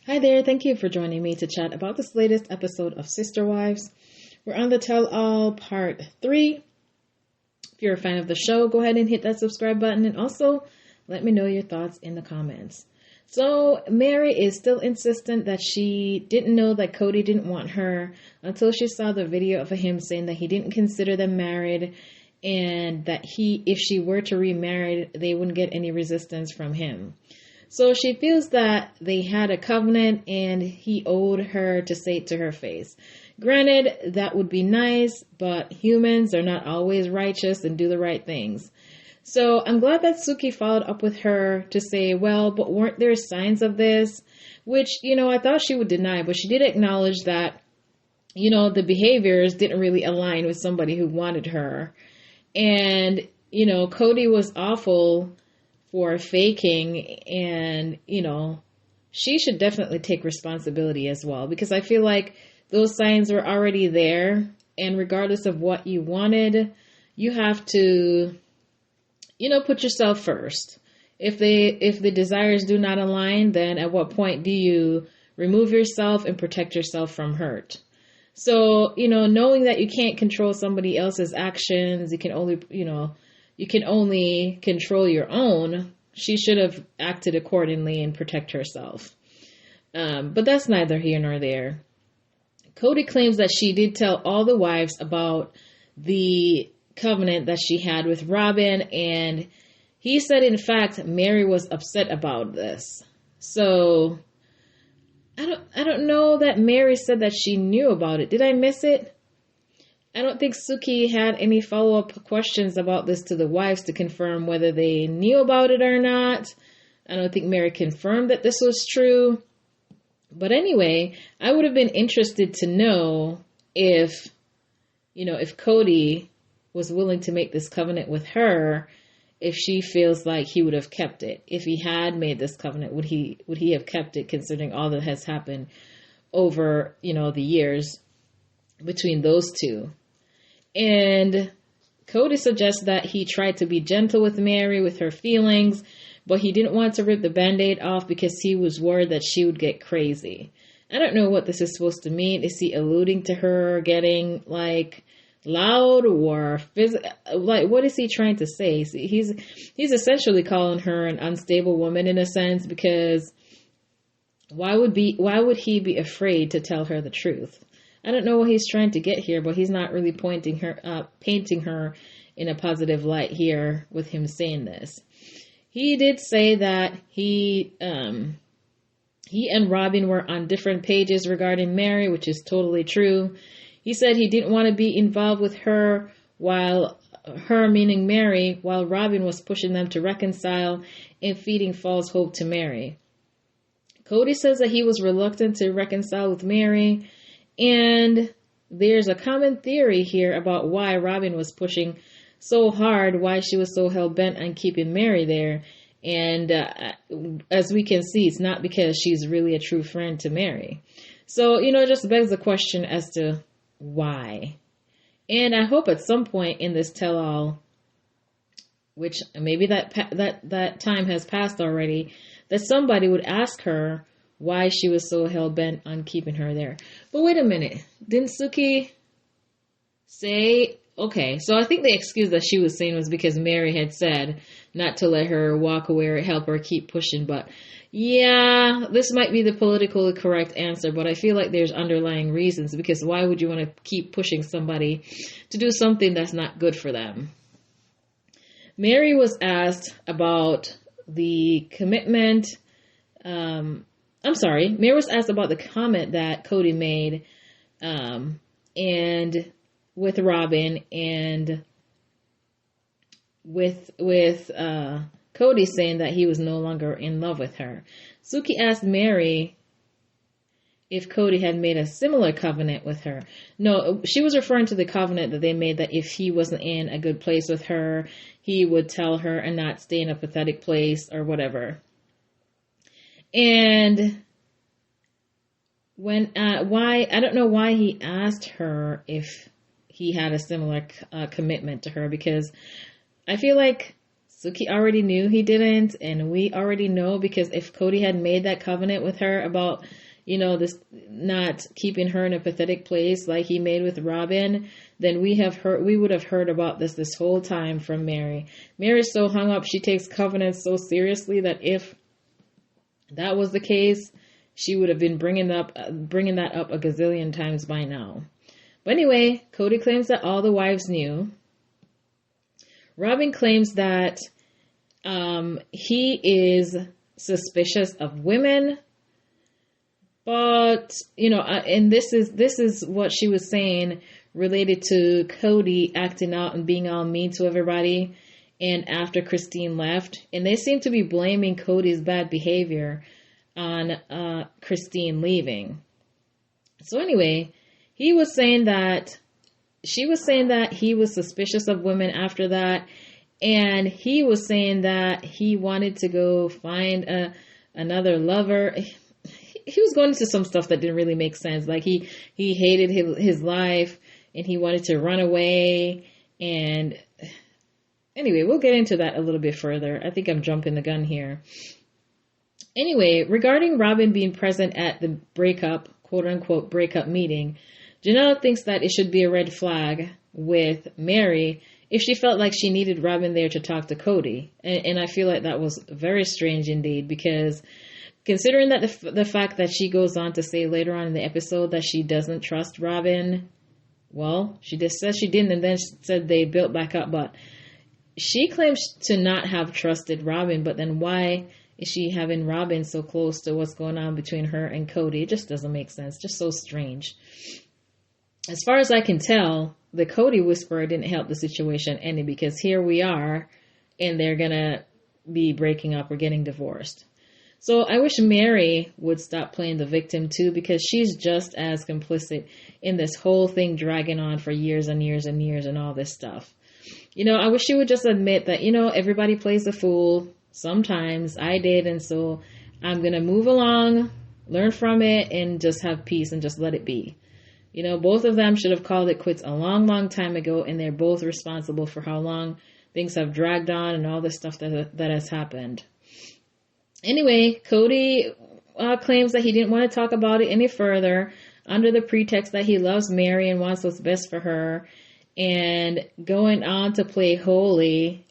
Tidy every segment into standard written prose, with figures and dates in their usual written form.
Hi there, thank you for joining me to chat about this latest episode of Sister Wives. We're on the Tell All Part 3. If you're a fan of the show, go ahead and hit that subscribe button and also let me know your thoughts in the comments. So Mary is still insistent that she didn't know that Kody didn't want her until she saw the video of him saying that he didn't consider them married and that if she were to remarry, they wouldn't get any resistance from him. So she feels that they had a covenant and he owed her to say it to her face. Granted, that would be nice, but humans are not always righteous and do the right things. So I'm glad that Suki followed up with her to say, well, but weren't there signs of this? Which, I thought she would deny, but she did acknowledge that, the behaviors didn't really align with somebody who wanted her. And, Kody was awful for faking, and she should definitely take responsibility as well, because I feel like those signs were already there, and regardless of what you wanted, you have to put yourself first. If the desires do not align, then at what point do you remove yourself and protect yourself from hurt? So knowing that you can't control somebody else's actions, you can only control your own. She should have acted accordingly and protect herself. But that's neither here nor there. Kody claims that she did tell all the wives about the covenant that she had with Robin, and he said, in fact, Mary was upset about this. So I don't know that Mary said that she knew about it. Did I miss it? I don't think Suki had any follow-up questions about this to the wives to confirm whether they knew about it or not. I don't think Mary confirmed that this was true. But anyway, I would have been interested to know if Kody was willing to make this covenant with her, if she feels like he would have kept it. If he had made this covenant, would he have kept it, considering all that has happened over, the years between those two? And Kody suggests that he tried to be gentle with Mary, with her feelings, but he didn't want to rip the Band-Aid off because he was worried that she would get crazy. I don't know what this is supposed to mean. Is he alluding to her getting loud or physical? What is he trying to say? He's essentially calling her an unstable woman in a sense, because why would he be afraid to tell her the truth? I don't know what he's trying to get here, but he's not really painting her in a positive light here with him saying this. He did say that he and Robin were on different pages regarding Mary, which is totally true. He said he didn't want to be involved with her, meaning Mary, while Robin was pushing them to reconcile and feeding false hope to Mary. Kody says that he was reluctant to reconcile with Mary, and there's a common theory here about why Robin was pushing so hard, why she was so hell-bent on keeping Mary there. And as we can see, it's not because she's really a true friend to Mary. So, it just begs the question as to why. And I hope at some point in this tell-all, which maybe that time has passed already, that somebody would ask her why she was so hell-bent on keeping her there. But wait a minute. Didn't Suki say... Okay, so I think the excuse that she was saying was because Mary had said not to let her walk away or help her keep pushing. But yeah, this might be the politically correct answer, but I feel like there's underlying reasons, because why would you want to keep pushing somebody to do something that's not good for them? Mary was asked about the commitment. Mary was asked about the comment that Kody made, and with Robin, and with Kody saying that he was no longer in love with her. Suki asked Mary if Kody had made a similar covenant with her. No, she was referring to the covenant that they made, that if he wasn't in a good place with her, he would tell her and not stay in a pathetic place or whatever. And I don't know why he asked her if he had a similar commitment to her, because I feel like Suki already knew he didn't, and we already know, because if Kody had made that covenant with her about, this not keeping her in a pathetic place like he made with Robin, then we would have heard about this whole time from Mary. Mary's so hung up, she takes covenants so seriously that if that was the case, she would have been bringing that up a gazillion times by now. But anyway, Kody claims that all the wives knew. Robin claims that he is suspicious of women, but and this is what she was saying related to Kody acting out and being all mean to everybody, and after Christine left, and they seem to be blaming Kody's bad behavior on Christine leaving. So anyway, she was saying that he was suspicious of women after that, and he was saying that he wanted to go find another lover. He was going into some stuff that didn't really make sense. Like he hated his life and he wanted to run away. And anyway, we'll get into that a little bit further. I think I'm jumping the gun here. Anyway, regarding Robin being present at the breakup, quote unquote, breakup meeting, Janelle thinks that it should be a red flag with Mary if she felt like she needed Robin there to talk to Kody. And I feel like that was very strange indeed, because considering that the fact that she goes on to say later on in the episode that she doesn't trust Robin, well, she just says she didn't and then said they built back up, but she claims to not have trusted Robin, but then why is she having Robin so close to what's going on between her and Kody? It just doesn't make sense. Just so strange. As far as I can tell, the Kody whisperer didn't help the situation any, because here we are and they're going to be breaking up or getting divorced. So I wish Mary would stop playing the victim too, because she's just as complicit in this whole thing dragging on for years and years and years and all this stuff. I wish she would just admit that, everybody plays the fool. Sometimes I did. And so I'm going to move along, learn from it, and just have peace and just let it be. Both of them should have called it quits a long, long time ago, and they're both responsible for how long things have dragged on and all this stuff that has happened. Anyway, Kody claims that he didn't want to talk about it any further under the pretext that he loves Mary and wants what's best for her, and going on to play holy,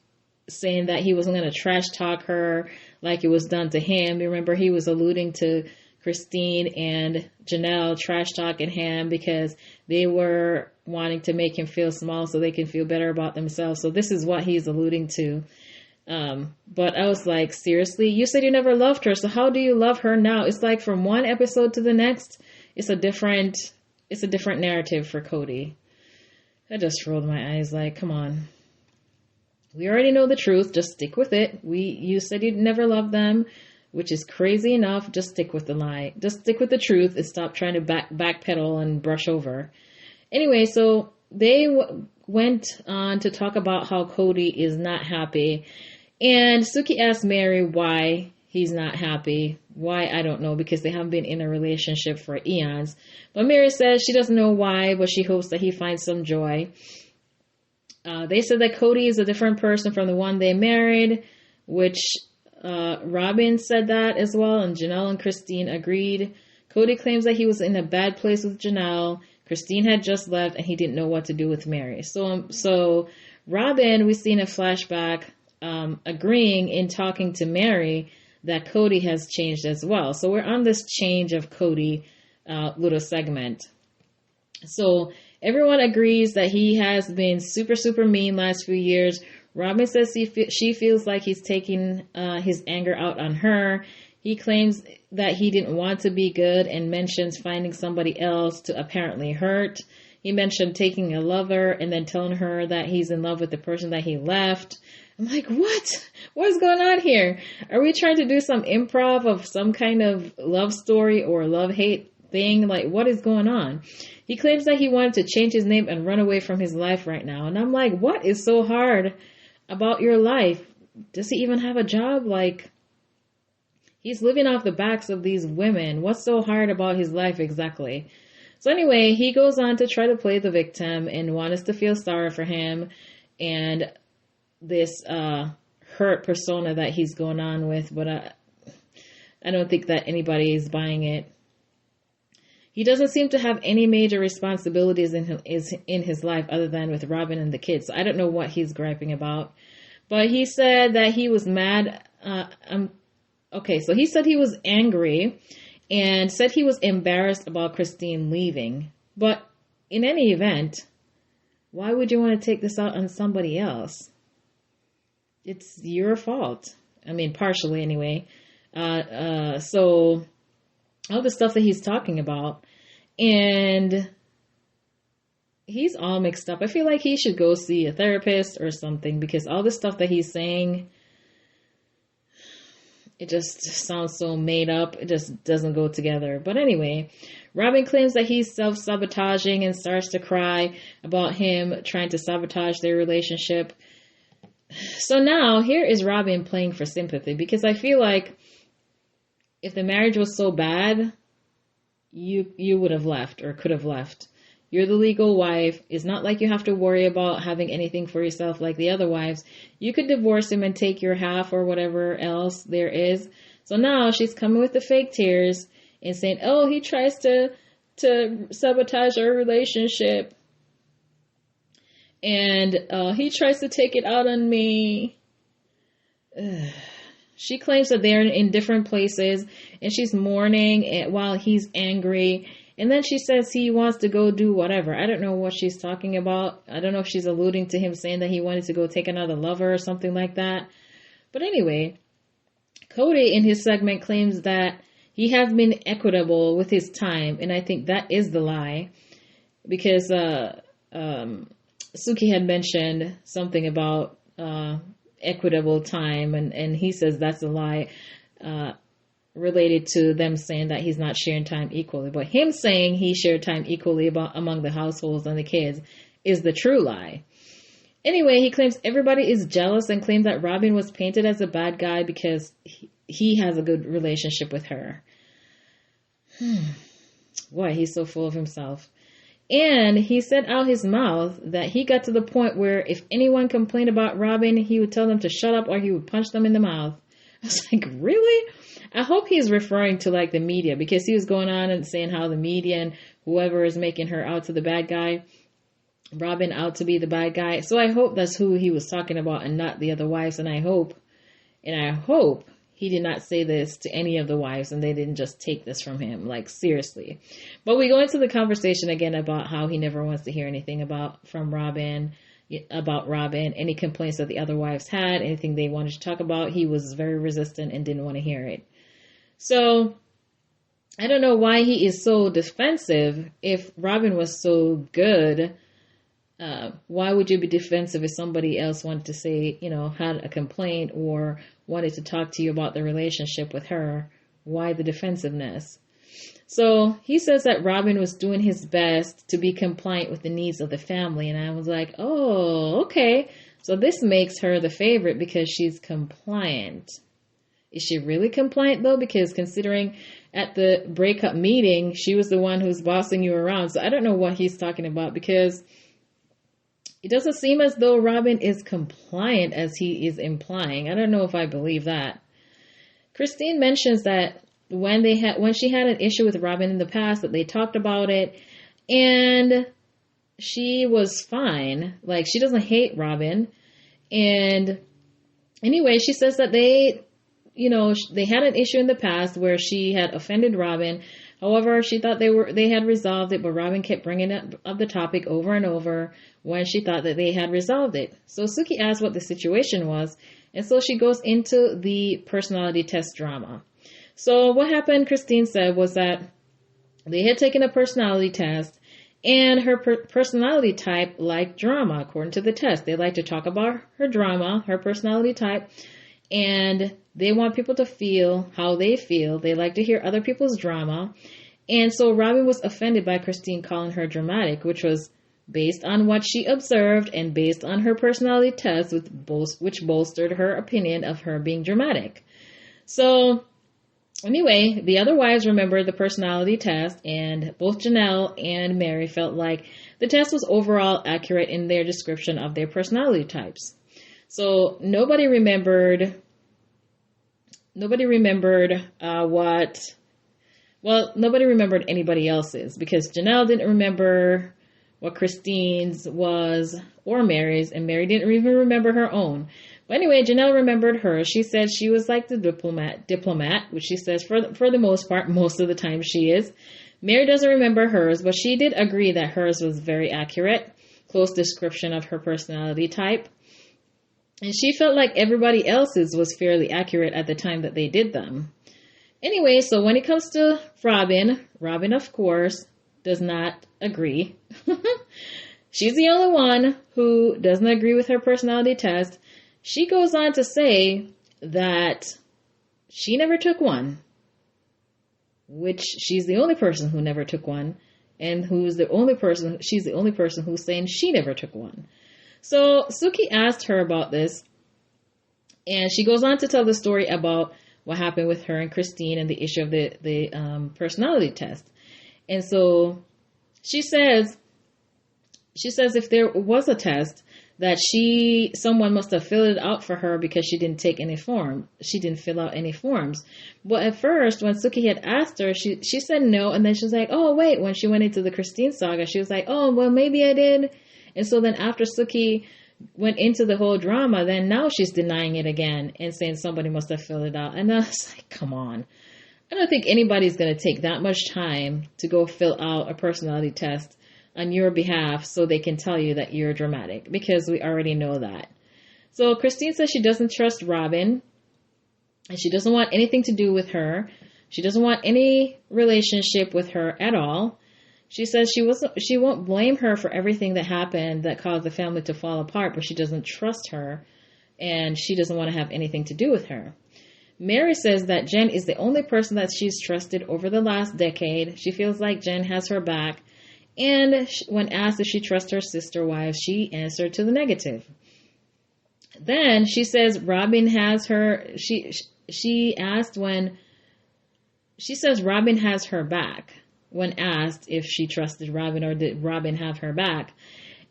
saying that he wasn't going to trash talk her like it was done to him. Remember, he was alluding to Christine and Janelle trash talking him because they were wanting to make him feel small so they can feel better about themselves. So this is what he's alluding to. But I was like, seriously, you said you never loved her, so how do you love her now? It's like from one episode to the next, it's a different narrative for Kody. I just rolled my eyes like, come on. We already know the truth, just stick with it. You said you'd never loved them, which is crazy enough. Just stick with the lie. Just stick with the truth and stop trying to backpedal and brush over. Anyway, so they went on to talk about how Kody is not happy. And Suki asked Mary why he's not happy. Why, I don't know, because they haven't been in a relationship for eons. But Mary says she doesn't know why, but she hopes that he finds some joy. They said that Kody is a different person from the one they married, which Robin said that as well, and Janelle and Christine agreed. Kody claims that he was in a bad place with Janelle. Christine had just left, and he didn't know what to do with Mary. So Robin, we see in a flashback, agreeing in talking to Mary that Kody has changed as well. So we're on this change of Kody little segment. So everyone agrees that he has been super, super mean last few years. Robin says she feels like he's taking his anger out on her. He claims that he didn't want to be good and mentions finding somebody else to apparently hurt. He mentioned taking a lover and then telling her that he's in love with the person that he left. I'm like, what? What's going on here? Are we trying to do some improv of some kind of love story or love-hate thing? Like, what is going on? He claims that he wanted to change his name and run away from his life right now. And I'm like, what is so hard about your life? Does he even have a job? Like, he's living off the backs of these women. What's so hard about his life exactly? So anyway, he goes on to try to play the victim and want us to feel sorry for him. And this hurt persona that he's going on with, but I don't think that anybody is buying it. He doesn't seem to have any major responsibilities in his life other than with Robin and the kids. So I don't know what he's griping about. But he said that he was mad. So he said he was angry and said he was embarrassed about Christine leaving. But in any event, why would you want to take this out on somebody else? It's your fault. I mean, partially anyway. So all the stuff that he's talking about, and he's all mixed up. I feel like he should go see a therapist or something, because all the stuff that he's saying, it just sounds so made up. It just doesn't go together. But anyway, Robin claims that he's self-sabotaging and starts to cry about him trying to sabotage their relationship. So now here is Robin playing for sympathy, because I feel like if the marriage was so bad, you would have left or could have left. You're the legal wife. It's not like you have to worry about having anything for yourself like the other wives. You could divorce him and take your half or whatever else there is. So now she's coming with the fake tears and saying, oh, he tries to sabotage our relationship. And he tries to take it out on me. Ugh. She claims that they're in different places and she's mourning while he's angry. And then she says he wants to go do whatever. I don't know what she's talking about. I don't know if she's alluding to him saying that he wanted to go take another lover or something like that. But anyway, Kody in his segment claims that he has been equitable with his time. And I think that is the lie, because Suki had mentioned something about equitable time, and he says that's a lie, related to them saying that he's not sharing time equally. But him saying he shared time equally among the households and the kids is the true lie. Anyway, he claims everybody is jealous and claims that Robin was painted as a bad guy because he has a good relationship with her. Boy, he's so full of himself. And he said out his mouth that he got to the point where if anyone complained about Robin, he would tell them to shut up or he would punch them in the mouth. I was like, really? I hope he's referring to like the media, because he was going on and saying how the media and whoever is making her out to the bad guy, Robin out to be the bad guy. So I hope that's who he was talking about and not the other wives. And I hope he did not say this to any of the wives and they didn't just take this from him. Like, seriously. But we go into the conversation again about how he never wants to hear anything from Robin, any complaints that the other wives had, anything they wanted to talk about. He was very resistant and didn't want to hear it. So I don't know why he is so defensive. If Robin was so good, why would you be defensive if somebody else wanted to say, had a complaint or wanted to talk to you about the relationship with her? Why the defensiveness? So he says that Robin was doing his best to be compliant with the needs of the family. And I was like, oh, okay. So this makes her the favorite because she's compliant. Is she really compliant though? Because considering at the breakup meeting, she was the one who's bossing you around. So I don't know what he's talking about, because it doesn't seem as though Robin is compliant as he is implying. I don't know if I believe that. Christine mentions that when she had an issue with Robin in the past, that they talked about it and she was fine. Like, she doesn't hate Robin. And anyway, she says that they had an issue in the past where she had offended Robin. However, she thought they had resolved it, but Robin kept bringing up the topic over and over when she thought that they had resolved it. So Suki asked what the situation was, and so she goes into the personality test drama. So what happened, Christine said, was that they had taken a personality test, and her personality type liked drama, according to the test. They like to talk about her drama, her personality type, and they want people to feel how they feel. They like to hear other people's drama. And so Robin was offended by Christine calling her dramatic, which was based on what she observed and based on her personality test, which bolstered her opinion of her being dramatic. So anyway, the other wives remembered the personality test, and both Janelle and Mary felt like the test was overall accurate in their description of their personality types. So nobody remembered nobody remembered nobody remembered anybody else's, because Janelle didn't remember what Christine's was or Mary's, and Mary didn't even remember her own. But anyway, Janelle remembered hers. She said she was like the diplomat, which she says for the most part, most of the time she is. Mary doesn't remember hers, but she did agree that hers was very accurate, close description of her personality type. And she felt like everybody else's was fairly accurate at the time that they did them. Anyway, so when it comes to Robin, of course, does not agree. She's the only one who doesn't agree with her personality test. She goes on to say that she never took one, which she's the only person who never took one, and she's the only person who's saying she never took one. So Suki asked her about this, and she goes on to tell the story about what happened with her and Christine and the issue of the personality test. And so she says if there was a test, that someone must have filled it out for her because she didn't take any form. She didn't fill out any forms. But at first, when Suki had asked her, she said no, and then she was like, oh wait, when she went into the Christine saga, she was like, oh well, maybe I did. And so then after Suki went into the whole drama, then now she's denying it again and saying somebody must have filled it out. And I was like, come on. I don't think anybody's going to take that much time to go fill out a personality test on your behalf so they can tell you that you're dramatic, because we already know that. So Christine says she doesn't trust Robin, and she doesn't want anything to do with her. She doesn't want any relationship with her at all. She says she won't blame her for everything that happened that caused the family to fall apart, but she doesn't trust her, and she doesn't want to have anything to do with her. Mary says that Jen is the only person that she's trusted over the last decade. She feels like Jen has her back. And when asked if she trusts her sister wives, she answered to the negative. Then she says Robin has her. She says Robin has her back when asked if she trusted Robin or did Robin have her back.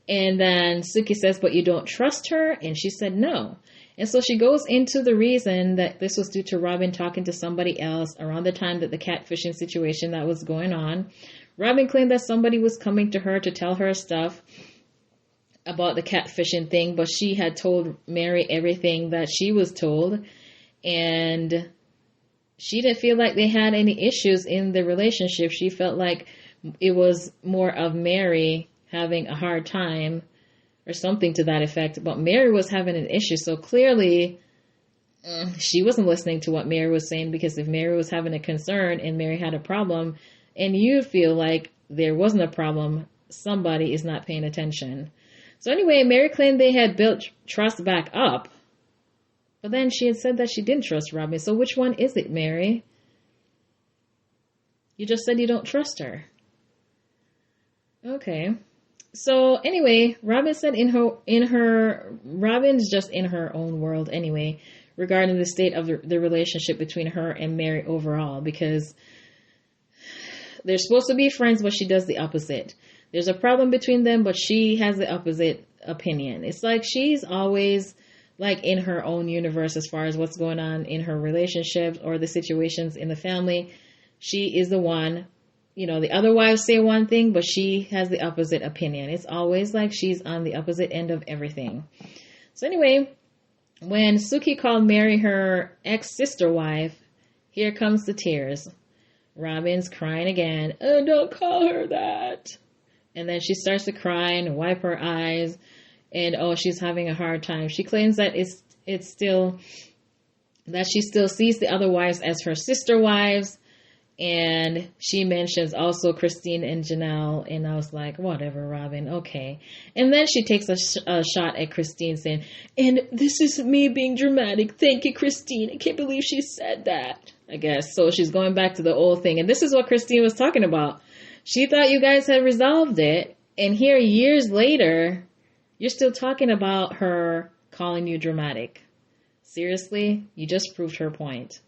And then Suki says, but you don't trust her? And she said no. And so she goes into the reason that this was due to Robin talking to somebody else around the time that the catfishing situation that was going on. Robin claimed that somebody was coming to her to tell her stuff about the catfishing thing, but she had told Mary everything that she was told, and she didn't feel like they had any issues in the relationship. She felt like it was more of Mary having a hard time or something to that effect, but Mary was having an issue. So clearly she wasn't listening to what Mary was saying, because if Mary was having a concern and Mary had a problem and you feel like there wasn't a problem, somebody is not paying attention. So anyway, Mary claimed they had built trust back up, but then she had said that she didn't trust Robin. So which one is it, Mary? You just said you don't trust her. Okay. So anyway, Robin said Robin's just in her own world anyway, regarding the state of the relationship between her and Mary overall, because they're supposed to be friends, but she does the opposite. There's a problem between them, but she has the opposite opinion. It's like she's always like in her own universe as far as what's going on in her relationships or the situations in the family. She is the one, the other wives say one thing, but she has the opposite opinion. It's always like she's on the opposite end of everything. So anyway, when Suki called Mary her ex-sister wife, here comes the tears. Robin's crying again. Oh, don't call her that. And then she starts to cry and wipe her eyes. And she's having a hard time. She claims that it's still that she still sees the other wives as her sister wives. And she mentions also Christine and Janelle. And I was like, whatever, Robin, okay. And then she takes a shot at Christine saying, and this is me being dramatic. Thank you, Christine. I can't believe she said that. I guess. So she's going back to the old thing. And this is what Christine was talking about. She thought you guys had resolved it. And here, years later, you're still talking about her calling you dramatic. Seriously? You just proved her point.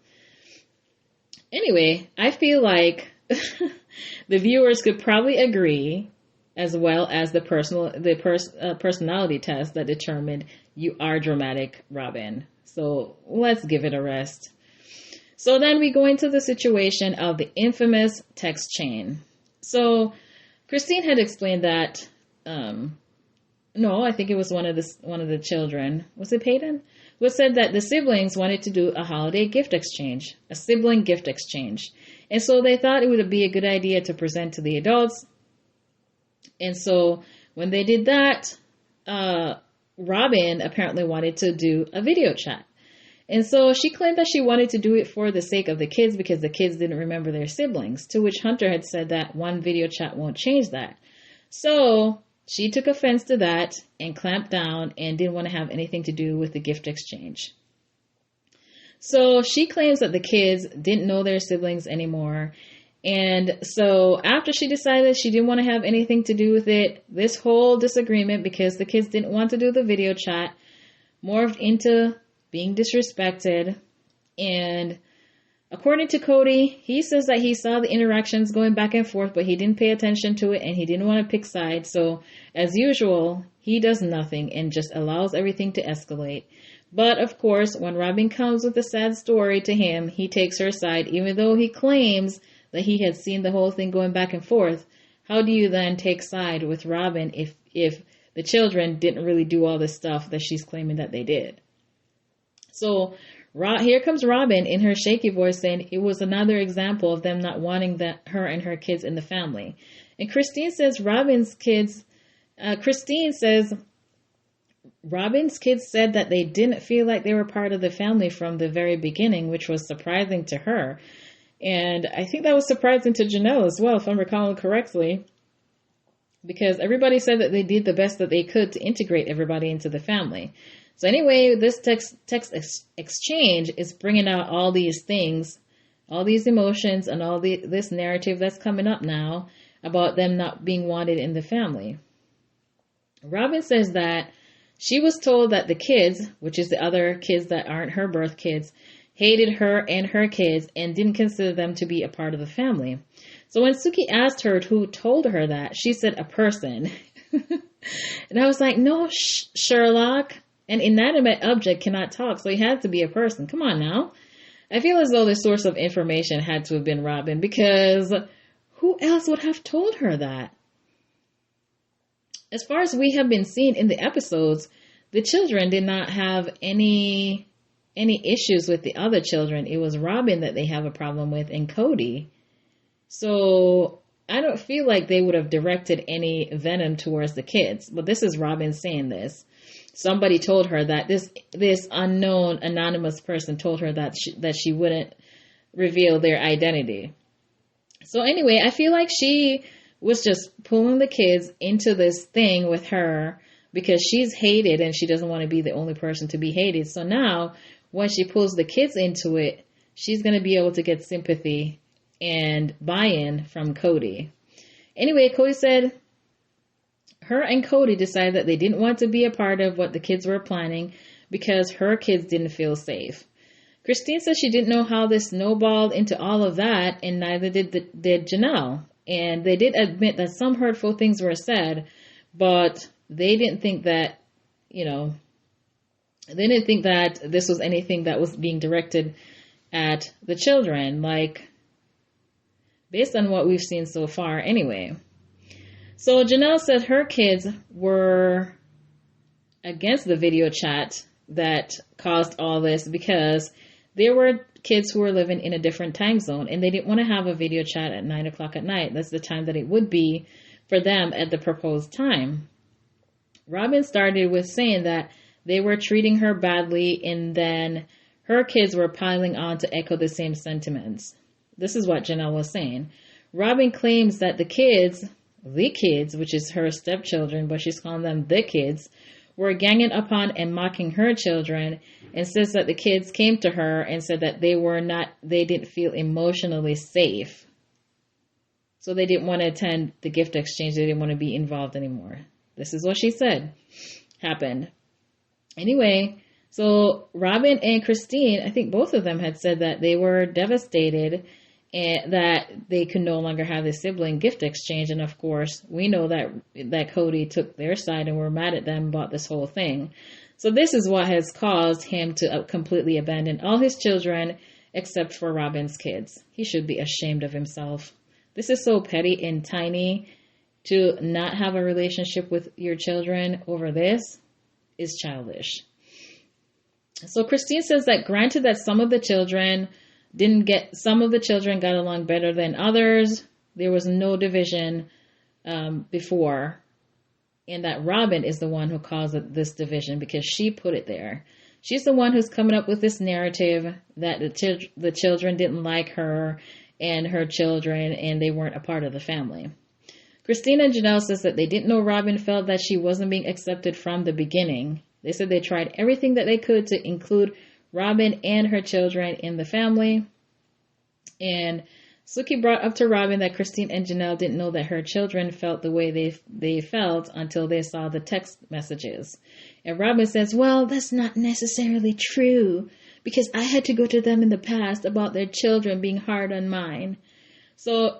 Anyway, I feel like the viewers could probably agree as well as the personality test that determined you are dramatic Robin. So let's give it a rest. So then we go into the situation of the infamous text chain. So Christine had explained that, no, I think it was one of the children. Was it Peyton? Who said that the siblings wanted to do a holiday gift exchange, a sibling gift exchange. And so they thought it would be a good idea to present to the adults. And so when they did that, Robin apparently wanted to do a video chat. And so she claimed that she wanted to do it for the sake of the kids because the kids didn't remember their siblings, to which Hunter had said that one video chat won't change that. So she took offense to that and clamped down and didn't want to have anything to do with the gift exchange. So she claims that the kids didn't know their siblings anymore. And so after she decided she didn't want to have anything to do with it, this whole disagreement, because the kids didn't want to do the video chat, morphed into being disrespected. And according to Kody, he says that he saw the interactions going back and forth, but he didn't pay attention to it and he didn't want to pick sides. So as usual, he does nothing and just allows everything to escalate. But of course, when Robin comes with a sad story to him, he takes her side, even though he claims that he had seen the whole thing going back and forth. How do you then take side with Robin if the children didn't really do all this stuff that she's claiming that they did? So here comes Robin in her shaky voice saying it was another example of them not wanting her and her kids in the family. And Christine says Robin's kids said that they didn't feel like they were part of the family from the very beginning, which was surprising to her. And I think that was surprising to Janelle as well, if I'm recalling correctly, because everybody said that they did the best that they could to integrate everybody into the family. So anyway, this text exchange is bringing out all these things, all these emotions, and all this narrative that's coming up now about them not being wanted in the family. Robin says that she was told that the kids, which is the other kids that aren't her birth kids, hated her and her kids and didn't consider them to be a part of the family. So when Suki asked her who told her that, she said a person. And I was like, no, Sherlock. An inanimate object cannot talk, so it had to be a person. Come on now. I feel as though the source of information had to have been Robin, because who else would have told her that? As far as we have been seeing in the episodes, the children did not have any issues with the other children. It was Robin that they have a problem with, and Kody. So I don't feel like they would have directed any venom towards the kids. But this is Robin saying this. Somebody told her that this unknown anonymous person told her that she wouldn't reveal their identity. So anyway, I feel like she was just pulling the kids into this thing with her because she's hated and she doesn't want to be the only person to be hated. So now when she pulls the kids into it, she's going to be able to get sympathy and buy-in from Kody. Anyway, Kody said her and Kody decided that they didn't want to be a part of what the kids were planning because her kids didn't feel safe. Christine says she didn't know how this snowballed into all of that, and neither did Janelle. And they did admit that some hurtful things were said, but they didn't think that, they didn't think that this was anything that was being directed at the children, like, based on what we've seen so far anyway. So Janelle said her kids were against the video chat that caused all this because there were kids who were living in a different time zone and they didn't want to have a video chat at 9 o'clock at night. That's the time that it would be for them at the proposed time. Robin started with saying that they were treating her badly, and then her kids were piling on to echo the same sentiments. This is what Janelle was saying. Robin claims that the kids, which is her stepchildren, but she's calling them the kids, were ganging upon and mocking her children, and says that the kids came to her and said that they didn't feel emotionally safe. So they didn't want to attend the gift exchange. They didn't want to be involved anymore. This is what she said happened. Anyway, so Robin and Christine, I think both of them had said that they were devastated and that they could no longer have this sibling gift exchange. And of course, we know that Kody took their side and were mad at them about this whole thing. So this is what has caused him to completely abandon all his children except for Robin's kids. He should be ashamed of himself. This is so petty and tiny. To not have a relationship with your children over this is childish. So Christine says that granted that some of the children got along better than others, there was no division before, and that Robin is the one who caused this division because she put it there. She's the one who's coming up with this narrative that the children didn't like her and her children, and they weren't a part of the family. Christine and Janelle says that they didn't know Robin felt that she wasn't being accepted from the beginning. They said they tried everything that they could to include Robin and her children in the family. And Suki brought up to Robin that Christine and Janelle didn't know that her children felt the way they felt until they saw the text messages. And Robin says, well, that's not necessarily true because I had to go to them in the past about their children being hard on mine. So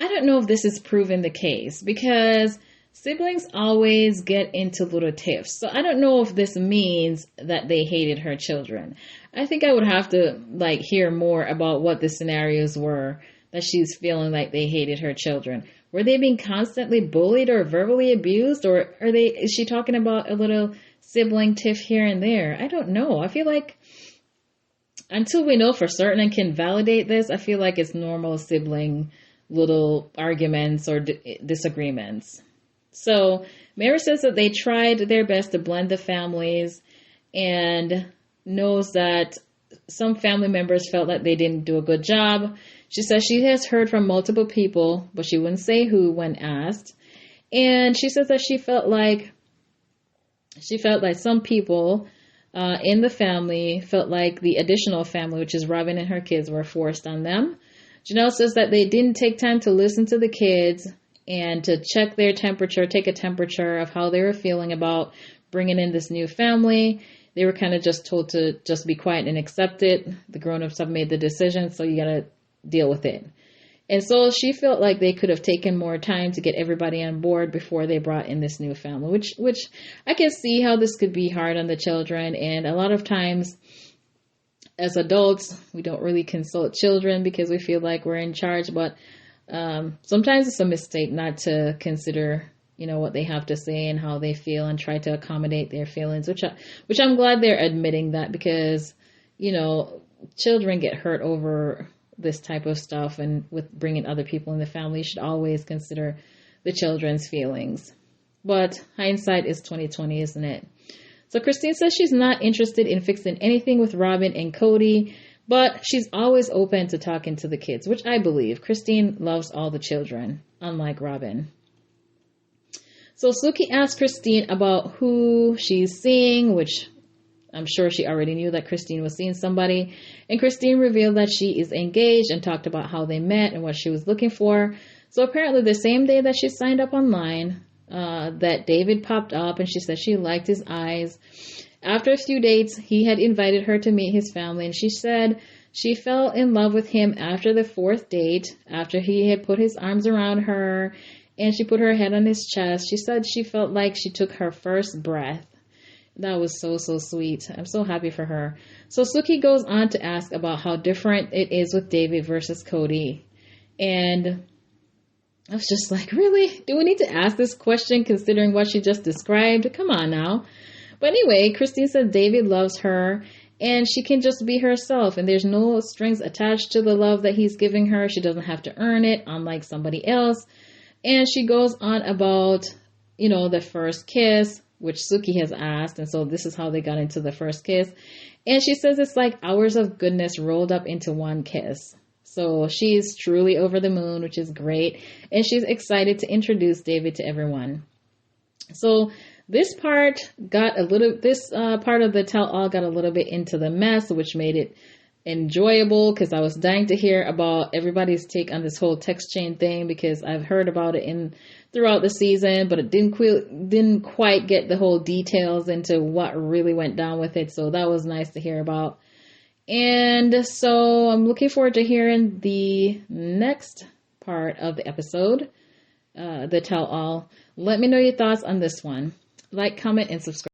I don't know if this is proven the case because siblings always get into little tiffs. So I don't know if this means that they hated her children. I think I would have to hear more about what the scenarios were that she's feeling like they hated her children. Were they being constantly bullied or verbally abused, or is she talking about a little sibling tiff here and there? I don't know. I feel like until we know for certain and can validate this, I feel like it's normal sibling little arguments or disagreements. So Mary says that they tried their best to blend the families and knows that some family members felt like they didn't do a good job. She says she has heard from multiple people, but she wouldn't say who when asked. And she says that she felt like some people in the family felt like the additional family, which is Robin and her kids, were forced on them. Janelle says that they didn't take time to listen to the kids and to check their temperature, take a temperature of how they were feeling about bringing in this new family. They were kind of just told to just be quiet and accept it. The grown-ups have made the decision, so you got to deal with it. And so she felt like they could have taken more time to get everybody on board before they brought in this new family, which I can see how this could be hard on the children. And a lot of times, as adults, we don't really consult children because we feel like we're in charge, but sometimes it's a mistake not to consider, what they have to say and how they feel and try to accommodate their feelings, which I'm glad they're admitting that because, children get hurt over this type of stuff, and with bringing other people in the family, you should always consider the children's feelings. But hindsight is 20/20, isn't it? So Christine says she's not interested in fixing anything with Robin and Kody, but she's always open to talking to the kids, which I believe. Christine loves all the children, unlike Robin. So Suki asked Christine about who she's seeing, which I'm sure she already knew that Christine was seeing somebody. And Christine revealed that she is engaged and talked about how they met and what she was looking for. So apparently the same day that she signed up online, that David popped up, and she said she liked his eyes. After a few dates, he had invited her to meet his family, and she said she fell in love with him after the fourth date, after he had put his arms around her and she put her head on his chest. She said she felt like she took her first breath. That was so sweet. I'm so happy for her. So Suki goes on to ask about how different it is with David versus Kody. And I was just like, really? Do we need to ask this question considering what she just described? Come on now. But anyway, Christine said David loves her and she can just be herself, and there's no strings attached to the love that he's giving her. She doesn't have to earn it, unlike somebody else. And she goes on about, the first kiss, which Suki has asked. And so this is how they got into the first kiss. And she says it's like hours of goodness rolled up into one kiss. So she's truly over the moon, which is great. And she's excited to introduce David to everyone. So this part of the tell-all got a little bit into the mess, which made it enjoyable because I was dying to hear about everybody's take on this whole text chain thing, because I've heard about it throughout the season, but it didn't quite get the whole details into what really went down with it. So that was nice to hear about. And so I'm looking forward to hearing the next part of the episode, the tell all. Let me know your thoughts on this one. Like, comment, and subscribe.